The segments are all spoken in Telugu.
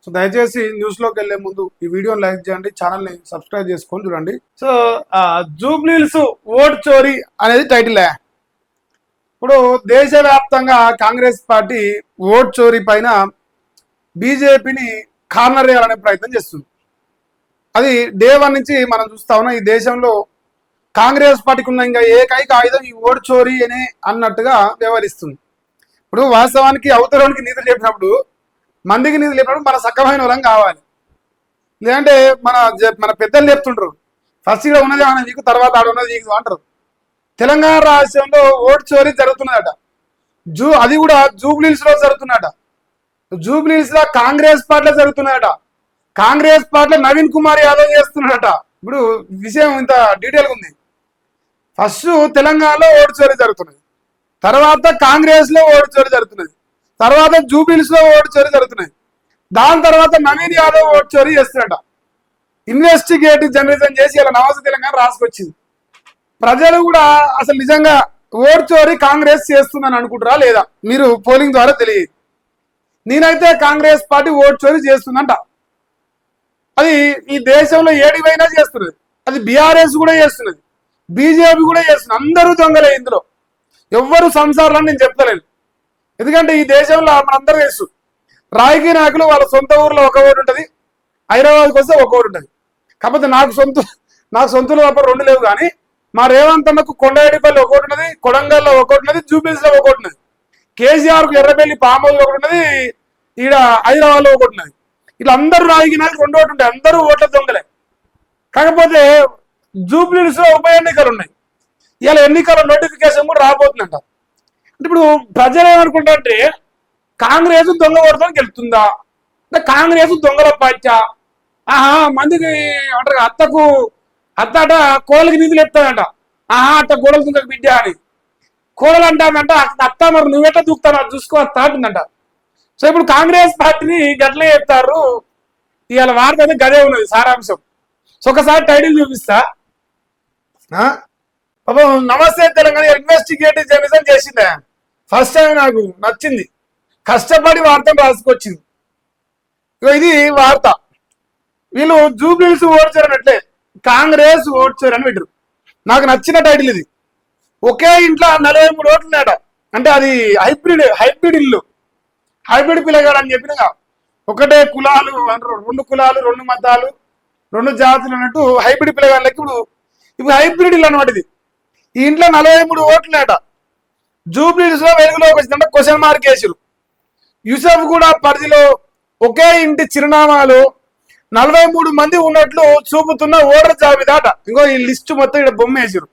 సో దయచేసి న్యూస్ లోకి వెళ్లే ముందు ఈ వీడియోని లైక్ చేయండి, ఛానల్ ని సబ్స్క్రైబ్ చేసుకొని చూడండి. సో జూబ్లీహిల్స్ ఓట్ చోరీ అనేది టైటిల్. ఇప్పుడు దేశవ్యాప్తంగా కాంగ్రెస్ పార్టీ ఓట్ చోరీ పైన బీజేపీని కార్నర్ చేయాలనే ప్రయత్నం చేస్తుంది. అది డే 1 నుంచి మనం చూస్తా ఉన్నాం. ఈ దేశంలో కాంగ్రెస్ పార్టీకి ఉన్న ఇంకా ఏకైక ఆయుధం ఈ ఓటు చోరీ అని అన్నట్టుగా వ్యవహరిస్తుంది. ఇప్పుడు వాస్తవానికి అవతరానికి నిధులు చెప్పినప్పుడు, మందికి నిధులు చెప్పినప్పుడు మన సక్కమైన వరం కావాలి. లేదంటే మన పెద్దలు చెప్తుంటారు, ఫస్ట్ ఇక్కడ ఉన్నది మన నీకు, తర్వాత ఆడ ఉన్నది నీకు అంటారు. తెలంగాణ రాష్ట్రంలో ఓటు చోరీ జరుగుతున్నదట. అది కూడా జూబ్లీహిల్స్ లో జరుగుతున్నదట. జూబ్లీహిల్స్ లో కాంగ్రెస్ పార్టీలో జరుగుతున్నదట. కాంగ్రెస్ పార్టీలో నవీన్ కుమార్ యాదవ్ చేస్తున్నాడట. ఇప్పుడు విషయం ఇంత డీటెయిల్గా ఉంది. ఫస్ట్ తెలంగాణలో ఓటు చోరీ జరుగుతున్నది, తర్వాత కాంగ్రెస్ లో ఓటు చోరీ జరుగుతున్నది, తర్వాత జూబ్లీహిల్స్ లో ఓటు చోరీ జరుగుతున్నది, దాని తర్వాత నవీన్ యాదవ్ ఓటు చోరీ చేస్తున్నాడట. ఇన్వెస్టిగేటివ్ జర్నలిజం చేసి ఇలా నమస్తే తెలంగాణ రాసుకొచ్చింది. ప్రజలు కూడా అసలు నిజంగా ఓటు చోరీ కాంగ్రెస్ చేస్తుందని అనుకుంటారా లేదా మీరు పోలింగ్ ద్వారా తెలియదు. నేనైతే కాంగ్రెస్ పార్టీ ఓటు చోరీ చేస్తుందంట. అది ఈ దేశంలో ఏడివైనా చేస్తున్నది. అది బీఆర్ఎస్ కూడా చేస్తున్నది, బీజేపీ కూడా చేస్తున్నది. అందరూ దొంగలే ఇందులో. ఎవ్వరు సంసారాలని నేను చెప్తలేను. ఎందుకంటే ఈ దేశంలో మనందరూ తెలుసు, రాజకీయ నాయకులు వాళ్ళ సొంత ఊర్లో ఒక ఓటు ఉంటుంది, హైదరాబాద్కి వస్తే ఒక ఓటు ఉంటుంది. కాకపోతే నాకు సొంతలో తప్ప 2 లేవు. కానీ మా రేవంత్ అన్నకు కొండేడిపల్లి ఒక ఓటు ఉన్నది, కొడంగల్లో ఒక ఓటు ఉన్నది, జూబ్లీహిల్స్ లో ఒక ఓటు ఉన్నది, కేసీఆర్ కు ఎర్రబెల్లి పామోలు ఒకటి ఉన్నది, ఈడ హైదరాబాద్ లో ఒకటి ఉన్నది. ఇట్లా అందరూ రాజకీయ నాయకులు 2 ఓట్లు ఉంటాయి. అందరూ ఓట్ల దొంగలే. కాకపోతే జూబ్లీహిల్స్ లో ఉప ఎన్నికలు ఉన్నాయి. ఇలా ఎన్నికల నోటిఫికేషన్ కూడా రాబోతుందంట. అంటే ఇప్పుడు ప్రజలు ఏమనుకుంటారంటే కాంగ్రెస్ దొంగ ఓటుతో గెలుతుందా, అంటే కాంగ్రెస్ దొంగల పార్టీ. మందికి అంటారు అత్తట కోళ్ళకి నిధులు ఎత్తానంట. అట్ట గోడలు తుంగకు బిడ్డ అని కోడలు అంటానంట. అత్త మరి నువ్వెట్లా దూకుతావు అది చూసుకో అత్త అంటుందంట. సో ఇప్పుడు కాంగ్రెస్ పార్టీని గట్లే చెప్తారు. ఇవాళ వార్త అయితే గదే ఉన్నది సారాంశం. సో ఒకసారి టైటిల్ చూపిస్తా. పాపం నమస్తే తెలంగాణ ఇన్వెస్టిగేటివ్ జర్నలిజం చేసిందే. ఫస్ట్ టైం నాకు నచ్చింది. కష్టపడి వార్తను రాసుకొచ్చింది. ఇది వార్త. వీళ్ళు జూబ్లీహిల్స్ ఓడ్చారనట్లే కాంగ్రెస్ ఓడ్చారని పెట్టారు. నాకు నచ్చిన టైటిల్ ఇది. ఒకే ఇంట్లో 43 ఓట్లు ఉన్నాయట. అంటే అది హైబ్రిడ్ ఇల్లు, హైబ్రిడ్ పిల్లగాడు అని చెప్పినగా. ఒకటే కులాలు, 2 కులాలు, 2 మతాలు, 2 జాతులు అన్నట్టు హైబ్రిడ్ పిల్లగాళ్ళకి ఇప్పుడు హైబ్రిడ్ ఇల్లు అనమాట ఇది. ఈ ఇంట్లో 43 ఓట్లున్నాయట. జూబ్లీహిల్స్ లో వెలుగులోకి వచ్చిందంటే క్వశ్చన్ మార్క్ వేసారు. యూసఫ్ కూడా పరిధిలో ఒకే ఇంటి చిరునామాలు 43 మంది ఉన్నట్లు చూపుతున్న ఓటర్ జాబితాట. ఇంకో ఈ లిస్టు మొత్తం ఇక్కడ బొమ్మ వేసారు.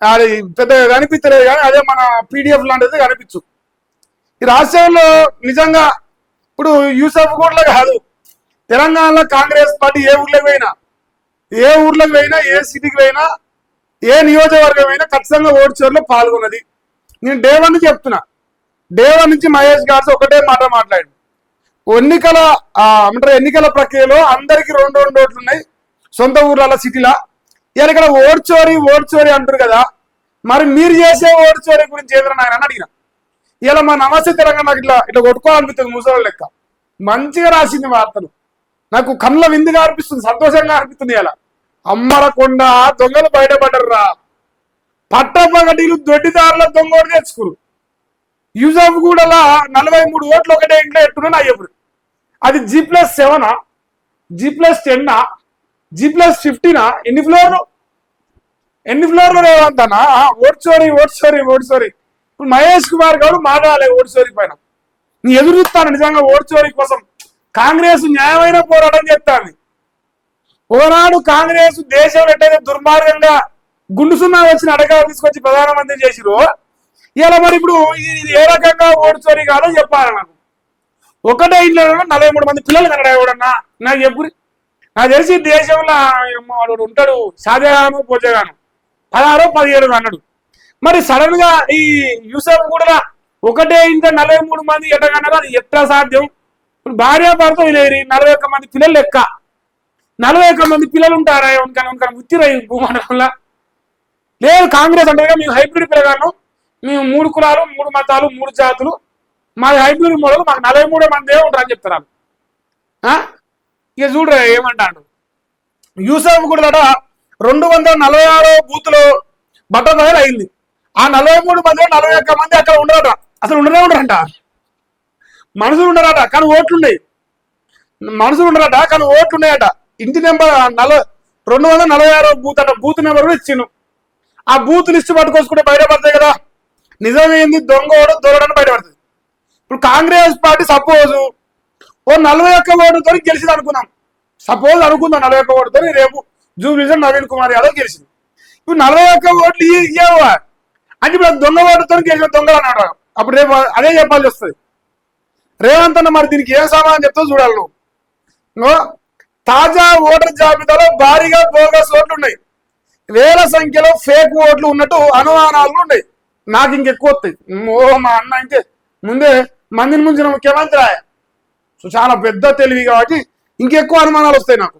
అది పెద్దగా కనిపించలేదు కానీ అదే మన పీడిఎఫ్ లాంటిది కనిపించు. ఈ రాష్ట్రంలో నిజంగా ఇప్పుడు యూసఫ్ కూడా కాదు, తెలంగాణలో కాంగ్రెస్ పార్టీ ఏ ఊర్లోకి పోయినా, ఏ సిటీకి పోయినా, ఏ నియోజకవర్గం అయినా ఖచ్చితంగా ఓటు చోరులో పాల్గొన్నది. నేను డే 1 నుంచి చెప్తున్నా. డే 1 నుంచి మహేష్ గారు ఒకటే మాట మాట్లాడు. ఎన్నికల ప్రక్రియలో అందరికి 2 ఓట్లు ఉన్నాయి సొంత ఊర్ల సిటీలా. ఇలా ఇక్కడ ఓటు చోరీ అంటారు కదా, మరి మీరు చేసే ఓటు చోరీ గురించి ఏదైనా ఆయన అడిగిన. ఇలా మా నమస్తే తెలంగాణ నాకు ఇట్లా కొట్టుకోవాలనిపిస్తుంది. ముసలి లెక్క మంచిగా రాసింది వార్తలు. నాకు కళ్ళ విందుగా అనిపిస్తుంది, సంతోషంగా అనిపిస్తుంది. ఇలా అమ్మరకొండ దొంగలు బయటపడ్డర్రా. పట్టపగటీలు దొడ్డిదారుల దొంగోడు తెచ్చుకురు. యూసఫ్ కూడా 43 ఓట్లు ఒకటే ఇంట్లో ఎట్టున్నా అయ్యప్పుడు. అది G+7, G+10, G+15. ఎన్ని ఫ్లోర్లు రేవంతనా ఓటు చోరీ. ఇప్పుడు మహేష్ కుమార్ గారు మాట్లాడాలి ఓటు చోరీ పైన. నీ ఎదురుస్తాను నిజంగా ఓటు చోరీ కోసం. కాంగ్రెస్ న్యాయమైన పోరాటం చేస్తాను. ఓనాడు కాంగ్రెస్ దేశంలో ఎట్టయితే దుర్మార్గంగా గుండు సున్నా వచ్చిన అడగాలు తీసుకొచ్చి ప్రధానమంత్రి చేసిరు, ఇలా మరి ఇప్పుడు ఇది ఏ రకంగా ఓటు చోరీ కాదో చెప్పాలి నాకు. ఒకటే ఇంట్లో 43 మంది పిల్లలు కనడా ఎవడన్నా నాకు చెప్పు. నాకు తెలిసి దేశంలో ఉంటాడు షాజహాను పోజగాను 16, 17 అన్నాడు. మరి సడన్ గా ఈ యూసఫ్ కూడా ఒకటే ఇంట్లో 43 మంది ఎట్టగన్నారో అది ఎట్లా సాధ్యం? ఇప్పుడు భార్యాభర్త లేరు, 41 మంది పిల్లలు లెక్క. 41 మంది పిల్లలు ఉంటారా? ఉనకన ఉత్తిరా ఈ భూమండలంలో లేదు. కాంగ్రెస్ అంటే మేము హైబ్రిడ్ పిల్లగాను, మేము 3 కులాలు, 3 మతాలు, 3 జాతులు, మా హైబ్రిడ్ మోడల్, మాకు 43 మంది ఉంటారు అని చెప్తారు. ఇక చూడరా ఏమంటాడు యూసఫ్ కూడా 246 బూతులు బట్టబయలు అయింది. ఆ 43 మందిలో 41 మంది అక్కడ ఉండరట, అసలు ఉండరంట. మనుషులు ఉండరట కానీ ఓట్లున్నాయి, మనుషులు ఉండరట కానీ ఓట్లున్నాయట. ఇంటి నెంబర్ 246 బూత్ అట, బూత్ నెంబర్ కూడా ఇచ్చిండు. ఆ బూత్ లిస్ట్ పట్టుకొచ్చుకుంటే బయటపడతాయి కదా నిజమేంది దొంగోడు దొరడని బయటపడుతుంది. ఇప్పుడు కాంగ్రెస్ పార్టీ సపోజ్ ఓ 41 ఓటుతో గెలిచింది అనుకుందాం, సపోజ్ అనుకుందాం 41 ఓటుతో రేపు జూబ్లీలో నవీన్ కుమార్ యాదవ్ గెలిచింది. ఇప్పుడు 41 ఓట్లు ఇవ్వ అంటే ఇప్పుడు దొంగ ఓటుతో గెలిచిన దొంగలు అన్నాడు. అప్పుడు రేపు అదే చెప్పాల్సి వస్తుంది. రేవంత్ అన్న మరి దీనికి ఏం సమాధానం చెప్తావు చూడాలి నువ్వు. తాజా ఓటర్ జాబితాలో భారీగా బోగస్ ఓట్లు ఉన్నాయి, వేల సంఖ్యలో ఫేక్ ఓట్లు ఉన్నట్టు అనుమానాలు ఉన్నాయి. నాకు ఇంకెక్కువ వస్తాయి. మా అన్న ఇంకే ముందే మందిని ముంచిన ముఖ్యమంత్రి సో చాలా పెద్ద తెలివి కాబట్టి ఇంకెక్కువ అనుమానాలు వస్తాయి నాకు.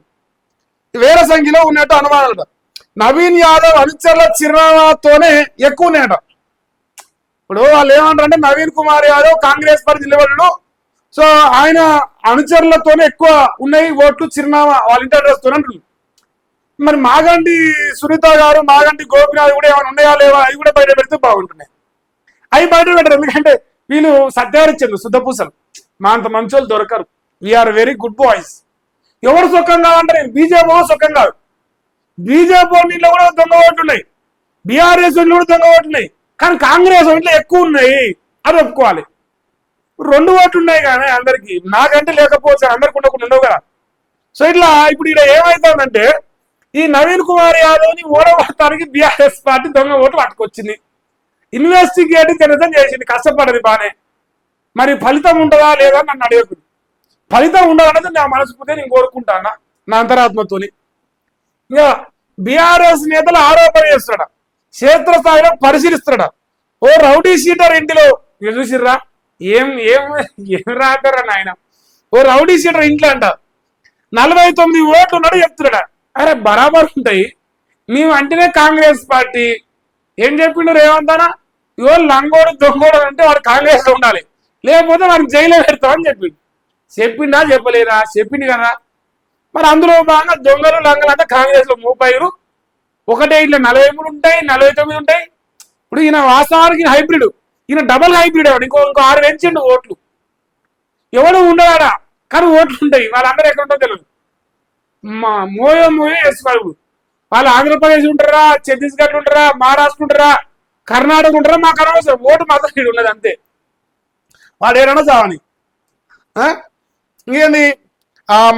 వేల సంఖ్యలో ఉన్నట్టు అనుమానాలు. నవీన్ యాదవ్ అనుచరుల చిరునామాతోనే ఎక్కువ ఉన్నాయట. ఇప్పుడు వాళ్ళు ఏమంటారంటే నవీన్ కుమార్ యాదవ్ కాంగ్రెస్ పార్టీ నిలబడ్డాడు, సో ఆయన అనుచరులతోనే ఎక్కువ ఉన్నాయి ఓట్లు, చిరునామా వాళ్ళ ఇంటి అడ్రస్ తోనే అంటున్నారు. మరి మాగంటి సునీత గారు, మాగంటి గోపినాథ్ కూడా ఏమైనా ఉన్నాయా లేవా అవి కూడా బయట పెడితే బాగుంటున్నాయి. అవి బయట పెట్టరు, ఎందుకంటే వీళ్ళు సత్యారిచ్చారు శుద్ధపూసలు. మా అంత మంచోళ్ళు దొరకరు. We are very good boys. ఎవరు సొక్కం కావాలంటారు, బీజేపీ సొక్కం కాదు. బీజేపీ ఓట్లలో కూడా దొంగ ఓట్లు ఉన్నాయి, బీఆర్ఎస్ ఓట్లు కూడా దొంగ ఓట్లు ఉన్నాయి, కానీ కాంగ్రెస్ ఓట్లు ఎక్కువ ఉన్నాయి, అది ఒప్పుకోవాలి. 2 ఓట్లు ఉన్నాయి కానీ అందరికి, నాకంటే లేకపోవచ్చు, అందరికి ఉండకుండా ఉండవు కదా. సో ఇట్లా ఇప్పుడు ఇక్కడ ఏమైతుందంటే ఈ నవీన్ కుమార్ యాదవ్ని ఓడగొట్టడానికి బీఆర్ఎస్ పార్టీ దొంగ ఓట్లు పట్టుకొచ్చింది. ఇన్వెస్టిగేటివ్ జనతం చేసింది, కష్టపడది బానే. మరి ఫలితం ఉంటుందా లేదా నన్ను అడగకుండా. ఫలితం ఉండాలనేది నా మనసుపోతే నేను కోరుకుంటానా నా అంతరాత్మతోని. ఇంకా బీఆర్ఎస్ నేతలు ఆరోపణ చేస్తాడ, క్షేత్రస్థాయిలో పరిశీలిస్తాడ. ఓ రౌడీ షీటర్ ఇంటిలో మీరు చూసిర్రా, ఏం ఏం ఏం రాతారా నాయన. ఓ రౌడీ షీటర్ ఇంట్లో అంట 49 ఓట్లు ఉన్నాడు చెప్తున్నాడా. అరే బరాబర్ ఉంటాయి, మేము అంటేనే కాంగ్రెస్ పార్టీ. ఏం చెప్పిండు రేవంత్ అన్న, ఇవో లంగోడు దొంగోడు అంటే వాడు కాంగ్రెస్ లో ఉండాలి, లేకపోతే వాడికి జైల్లో పెడతామని చెప్పిండు. చెప్పిండా చెప్పలేదా? చెప్పింది కదా. మరి అందులో బాగా దొంగలు లంగలు అంటే కాంగ్రెస్ లో 30 ఒకటే ఇట్లా 43 ఉంటాయి, 49 ఉంటాయి. ఇప్పుడు ఈయన వాస్తవానికి హైబ్రిడ్, ఈయన డబల్ హైబ్రిడ్ అవాడు. ఇంకో 6 పెంచిండు ఓట్లు. ఎవడు ఉండవాడా కానీ ఓట్లు ఉంటాయి. వాళ్ళందరూ ఎక్కడ ఉంటో తెలియదు. మోయో వేసుకోవాలి. వాళ్ళు ఆంధ్రప్రదేశ్ ఉంటారా, ఛత్తీస్గఢ్ ఉంటారా, మహారాష్ట్ర ఉంటారా, కర్ణాటక ఉంటారా, మాకు అనవసరం. ఓటు మాత్రం ఇక్కడ ఉన్నది అంతే. వాడు ఏడన్నా చావని. ఇంకేంది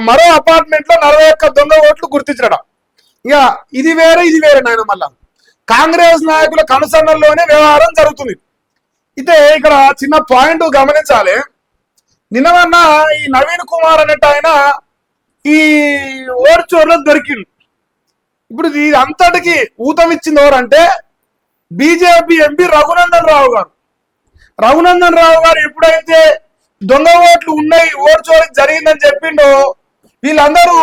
మరో అపార్ట్మెంట్ లో 41 దొంగ ఓట్లు గుర్తించడం. ఇక ఇది వేరే ఇది వేరే నాయన. మళ్ళా కాంగ్రెస్ నాయకుల కనుసన్నల్లోనే వ్యవహారం జరుగుతుంది. అయితే ఇక్కడ చిన్న పాయింట్ గమనించాలి. నిన్నవన్న ఈ నవీన్ కుమార్ అన్నట్టు ఆయన ఈ ఓడ్చోర్లో దొరికింది. ఇప్పుడు ఇది అంతటికి ఊతం ఇచ్చింది ఎవరంటే బీజేపీ ఎంపీ రఘునందన్ రావు గారు. రఘునందన్ రావు గారు ఎప్పుడైతే దొంగ ఓట్లు ఉన్నాయి, ఓడ్చోరి జరిగిందని చెప్పిండో వీళ్ళందరూ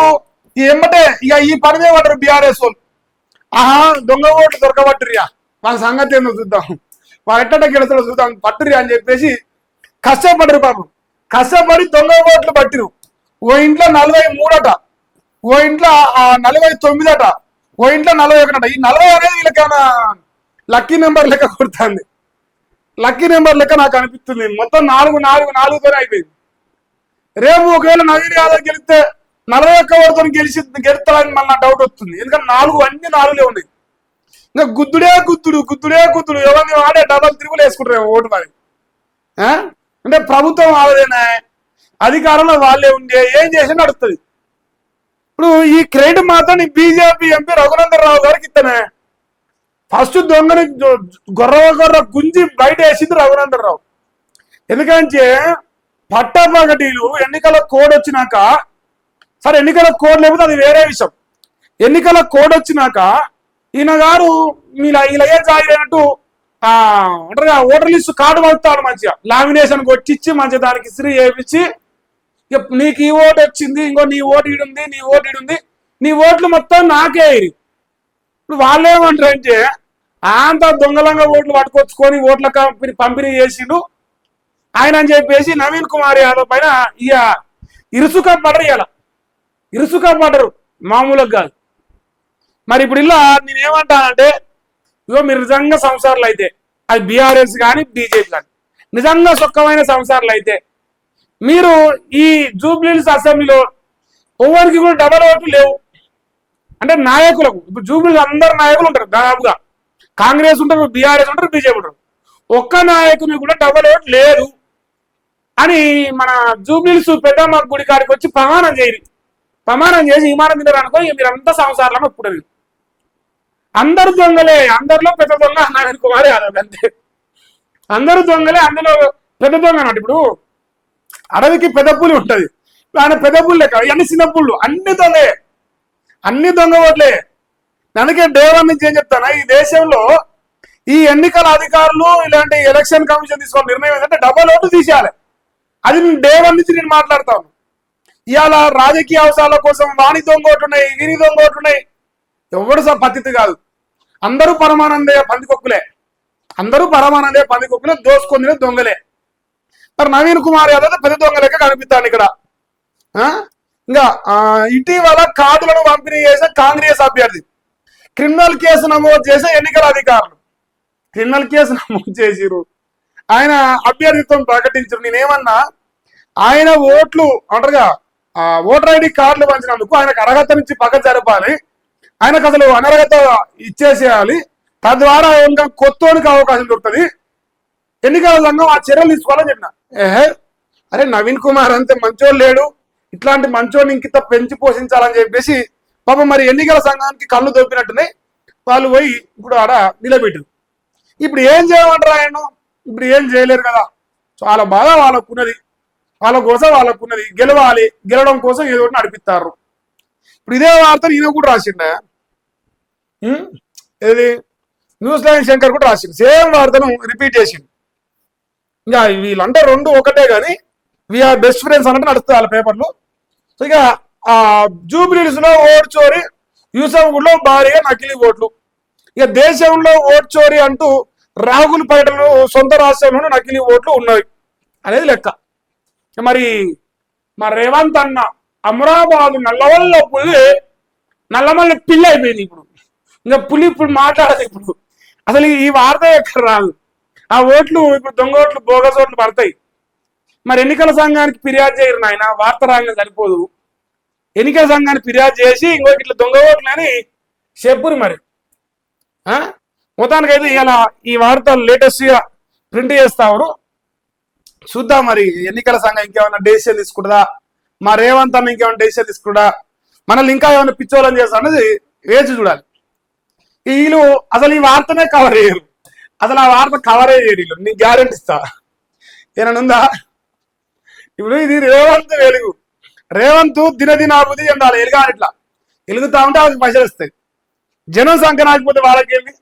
ఎమ్మటే ఇక ఈ పని మీద పడ్డారు బీఆర్ఎస్ వాళ్ళు. ఆహా దొంగ ఓట్లు దొరకబట్టురియా, వాళ్ళ సంగతి ఏందో చూద్దాం, వాళ్ళ ఎట్ట గెలుస్తాడో చూద్దాం పట్టురియా అని చెప్పేసి కష్టపడరు పాపం. కష్టపడి దొంగ ఓట్లు పట్టిరు. ఓ ఇంట్లో 43 అట, ఓ ఇంట్లో 49 అట, ఓ ఇంట్లో 41 అట. ఈ 40 అనేది వీళ్ళకేమైనా లక్కీ నెంబర్ లెక్క కొడుతుంది. లక్కీ నెంబర్ లెక్క నాకు అనిపిస్తుంది. మొత్తం 4-4-4తోనే అయిపోయింది. రేపు ఒకవేళ నవీన్ యాదవ్ గెలిస్తే 41 ఓటుతో గెలుస్తాడని మళ్ళీ డౌట్ వస్తుంది. ఎందుకంటే 4 అన్ని 4లే ఉన్నాయి. ఇంకా గుద్దుడే గుద్దుడు ఎవరిని వాడే డబల్ త్రిబుల్ వేసుకుంటారు ఓటు. మరి అంటే ప్రభుత్వం వాళ్ళదేనా, అధికారంలో వాళ్ళే ఉండే, ఏం చేసి నడుస్తుంది. ఇప్పుడు ఈ క్రెడిట్ మాత్రం బీజేపీ ఎంపీ రఘునందన్ రావు గారికి ఇస్తనే. ఫస్ట్ దొంగని గొర్ర గుంజి బయట వేసింది రఘునందన్ రావు. ఎందుకంటే పట్టపగటీలు ఎన్నికల కోడ్ వచ్చినాక, సరే ఎన్నికల కోడ్ లేకపోతే అది వేరే విషయం. ఎన్నికల కోడ్ వచ్చినాక ఈయన గారు ఇలా ఏ జాగినట్టు అంటారు ఓటర్ లిస్ట్ కార్డు పడుతాడు, మంచిగా లామినేషన్ కొట్టించి మంచిగా దానికి ఇస్త్రీ చేయించి నీకు ఈ ఓటు వచ్చింది, ఇంకో నీ ఓటు ఈడుంది, నీ ఓటు ఈడుంది, నీ ఓట్లు మొత్తం నాకే. ఇప్పుడు వాళ్ళు ఏమంటారంటే అంత దొంగలంగా ఓట్లు పట్టుకొచ్చుకొని ఓట్ల పంపిణీ చేసిండు ఆయన అని చెప్పేసి నవీన్ కుమార్ యాదవ్ పైన ఇక ఇరుసుక పడరు ఇలా, ఇరుసుక పడరు మామూలుగా కాదు. మరి ఇప్పుడు ఇలా నేనేమంటానంటే, ఇగో మీరు నిజంగా సంసారాలు అయితే, అది బీఆర్ఎస్ కానీ బీజేపీ కానీ నిజంగా సుఖమైన సంసారాలు అయితే, మీరు ఈ జూబ్లీహిల్స్ అసెంబ్లీలో ఎవరికి కూడా డబల్ ఓట్లు లేవు అంటే నాయకులకు. ఇప్పుడు జూబ్లీహిల్స్ అందరు నాయకులు ఉంటారు దాదాపుగా, కాంగ్రెస్ ఉంటారు, బీఆర్ఎస్ ఉంటారు, బీజేపీ ఉంటారు. ఒక్క నాయకుని కూడా డబల్ ఓట్ లేదు అని మన జూబ్లీహిల్స్ పెద్దమ్మ గుడి కాడికి వచ్చి ప్రమాణం చేసి విమానం తినరు అనుకో, మీరంతా సంసారాలను ఒప్పుకుంటారు. అందరు దొంగలే, అందరిలో పెద్ద దొంగ నవీన్ కుమార్ యాదవ్ అంతే. అందరూ దొంగలే, అందులో పెద్ద దొంగ అన్నట్టు. ఇప్పుడు అడవికి పెద్ద పులి ఉంటది, ఆయన పెద్ద పులి లెక్క, అన్ని చిన్న పుళ్ళు, అన్ని దొంగే, అన్ని దొంగ ఓట్లే. అందుకే డేవన్ నుంచి ఏం చెప్తానా, ఈ దేశంలో ఈ ఎన్నికల అధికారులు ఇలాంటి ఎలక్షన్ కమిషన్ తీసుకోవాలి నిర్ణయం ఏంటంటే డబల్ ఓట్లు తీసేయాలి. అది నేను డేవన్ నుంచి నేను మాట్లాడతాను. ఇవాళ రాజకీయ అవసరాల కోసం వాణి దొంగ ఓట్లున్నాయి, వీరి దొంగ ఓట్లున్నాయి, ఎవడు పద్ధతి కాదు. అందరూ పరమానందే పందికొక్కులే, అందరూ పరమానందే పందికొక్కులే, దోసుకొని దొంగలే. మరి నవీన్ కుమార్ యాదవ్ పెద్ద దొంగ లెక్క కనిపిస్తాను ఇక్కడ. ఇంకా ఇటీవల కార్డులను పంపిణీ చేసే కాంగ్రెస్ అభ్యర్థి క్రిమినల్ కేసు నమోదు చేసే ఎన్నికల అధికారులు క్రిమినల్ కేసు నమోదు చేసిరు, ఆయన అభ్యర్థిత్వం ప్రకటించారు. నేనేమన్నా, ఆయన ఓట్లు అంటారుగా ఓటర్ ఐడి కార్డులు పంచినందుకు ఆయనకు అర్హత నుంచి పక్కన జరపాలి, ఆయనకు అసలు అనర్హత ఇచ్చేసేయాలి, తద్వారా ఇంకా కొత్తోనికి అవకాశం దొరుకుతుంది, ఎన్నికల సంఘం ఆ చర్యలు తీసుకోవాలని చెప్పిన. అరే నవీన్ కుమార్ అంతే మంచోడు లేడు, ఇట్లాంటి మంచోడిని ఇంకింత పెంచి పోషించాలని చెప్పేసి పాపం మరి ఎన్నికల సంఘానికి కళ్ళు దొప్పినట్టున్నాయి. వాళ్ళు పోయి ఇప్పుడు ఆడ నిలబెట్టారు. ఇప్పుడు ఏం చేయమంటారు ఆయన? ఇప్పుడు ఏం చేయలేరు కదా, చాలా బాధ వాళ్ళకున్నది, వాళ్ళ కోసం వాళ్ళకున్నది, గెలవాలి, గెలవడం కోసం ఏదో ఒకటి నడిపిస్తారు. ఇప్పుడు ఇదే వార్తను ఈయన కూడా రాసిండ, ఏది న్యూస్ లైన్ శంకర్ కూడా రాసిండు, సేమ్ వార్తను రిపీట్ చేసిండు. ఇంకా వీళ్ళంటే రెండు ఒకటే కానీ వీఆర్ బెస్ట్ ఫ్రెండ్స్ అన్నట్టు నడుస్తుంది వాళ్ళ పేపర్లు. సో ఇక జూబ్లీహిల్స్ లో ఓట్ చోరీ, యూసఫ్గూడలో భారీగా నకిలీ ఓట్లు. ఇక దేశంలో ఓట్ చోరీ అంటూ రాహుల్ పర్యటనలు సొంత రాష్ట్రంలోనూ నకిలీ ఓట్లు ఉన్నాయి అనేది లెక్క. మరి రేవంత్ అన్న అమరాబాద్ నల్లవల్ల పులి నల్లమల్ల పిల్లి అయిపోయింది. ఇంకా పులి ఇప్పుడు మాట్లాడదు. ఇప్పుడు అసలు ఈ వార్త ఎక్కడ రాదు. ఆ ఓట్లు ఇప్పుడు దొంగ ఓట్లు, బోగస్ ఓట్లు పడతాయి. మరి ఎన్నికల సంఘానికి ఫిర్యాదు చేయరు నాయన, వార్త రాగా సరిపోదు. ఎన్నికల సంఘానికి ఫిర్యాదు చేసి ఇంకోటి ఇట్లా దొంగ ఓట్లు అని చెప్పురు. మరి మొత్తానికైతే ఇలా ఈ వార్త లేటెస్ట్ గా ప్రింట్ చేస్తావు. చూద్దాం మరి ఎన్నికల సంఘం ఇంకేమైనా డెసిషన్ తీసుకుంటుందా, మా రేవంత్ అన్న ఇంకేమైనా డెసిషన్ తీసుకుంటా, మనల్ని ఇంకా ఏమైనా పిచ్చోళ్ళని చేస్తా అనేది వేచి చూడాలి. వీళ్ళు అసలు ఈ వార్తనే కవర్ చేయరు, అసలు ఆ వార్త కవరే చేయరు వీళ్ళు, నీకు గ్యారెంటీ ఇస్తా. ఏమైనా ఉందా? ఇప్పుడు ఇది రేవంత్ వెలుగు, రేవంత్ దినదినాభివృద్ధి చెందాలి, ఎలుగాని ఇట్లా ఎలుగుతా ఉంటే వాళ్ళకి పైసలు వస్తాయి. జనం సంఖ్య రాకపోతే వాళ్ళకి వెళ్ళి